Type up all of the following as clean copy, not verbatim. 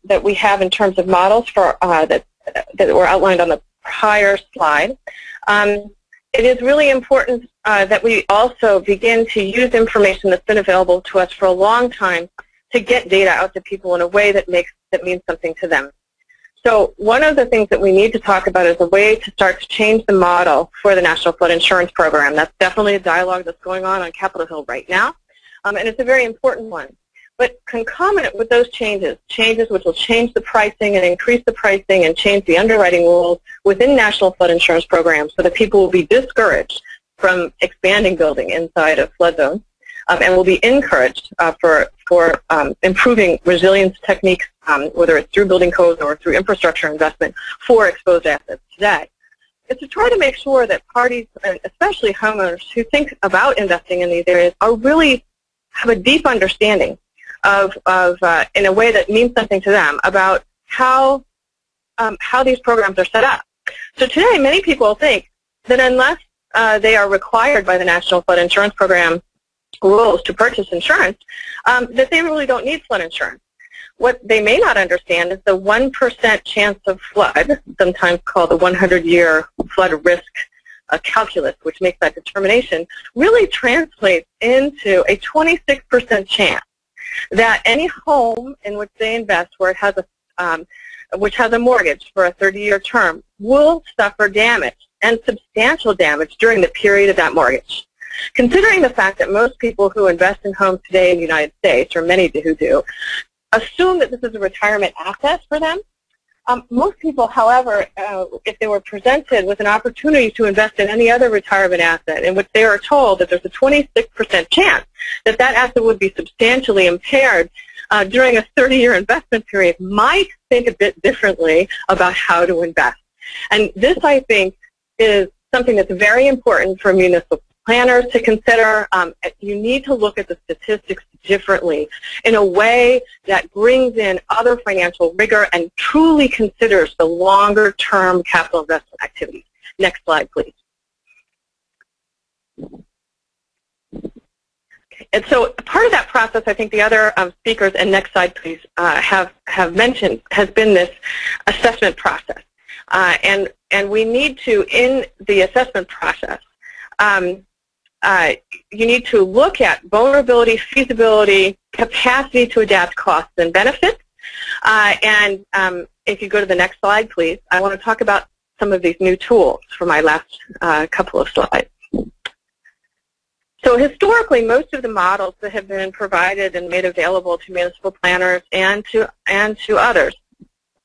that we have in terms of models for that were outlined on the prior slide. It is really important that we also begin to use information that's been available to us for a long time to get data out to people in a way that means something to them. So one of the things that we need to talk about is a way to start to change the model for the National Flood Insurance Program. That's definitely a dialogue that's going on Capitol Hill right now, and it's a very important one. But concomitant with those changes which will change the pricing and increase the pricing and change the underwriting rules within National Flood Insurance Programs so that people will be discouraged from expanding building inside of flood zones and will be encouraged for improving resilience techniques, whether it's through building codes or through infrastructure investment for exposed assets today. Is to try to make sure that parties, especially homeowners who think about investing in these areas, have a deep understanding in a way that means something to them about how these programs are set up. So today, many people think that unless they are required by the National Flood Insurance Program rules to purchase insurance, that they really don't need flood insurance. What they may not understand is the 1% chance of flood, sometimes called the 100-year flood risk calculus, which makes that determination, really translates into a 26% chance that any home in which they invest, where it has which has a mortgage for a 30-year term, will suffer damage, and substantial damage, during the period of that mortgage. Considering the fact that most people who invest in homes today in the United States, or many who do, assume that this is a retirement asset for them, most people, however, if they were presented with an opportunity to invest in any other retirement asset in which they are told that there's a 26% chance that that asset would be substantially impaired during a 30-year investment period, might think a bit differently about how to invest. And this, I think, is something that's very important for municipal planners to consider. You need to look at the statistics differently in a way that brings in other financial rigor and truly considers the longer-term capital investment activities. Next slide, please. Okay. And so part of that process, I think the other speakers, and next slide, please, have mentioned, has been this assessment process. And we need to, in the assessment process, you need to look at vulnerability, feasibility, capacity to adapt costs and benefits. And if you go to the next slide, please, I want to talk about some of these new tools for my last couple of slides. So historically, most of the models that have been provided and made available to municipal planners and to others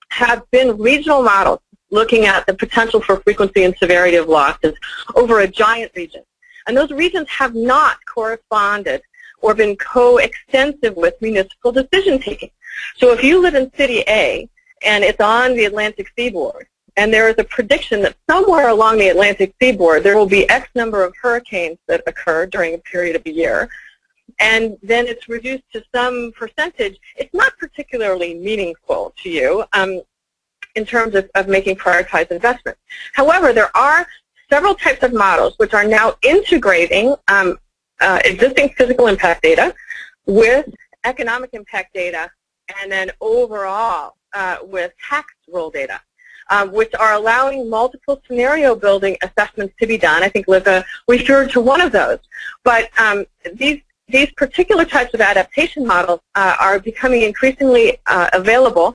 have been regional models looking at the potential for frequency and severity of losses over a giant region. And those regions have not corresponded or been coextensive with municipal decision-taking. So if you live in City A and it's on the Atlantic seaboard, and there is a prediction that somewhere along the Atlantic seaboard there will be X number of hurricanes that occur during a period of a year, and then it's reduced to some percentage, it's not particularly meaningful to you in terms of making prioritized investments. However, there are several types of models which are now integrating existing physical impact data with economic impact data, and then overall with tax roll data, which are allowing multiple scenario building assessments to be done. I think Liza referred to one of those. But these particular types of adaptation models are becoming increasingly available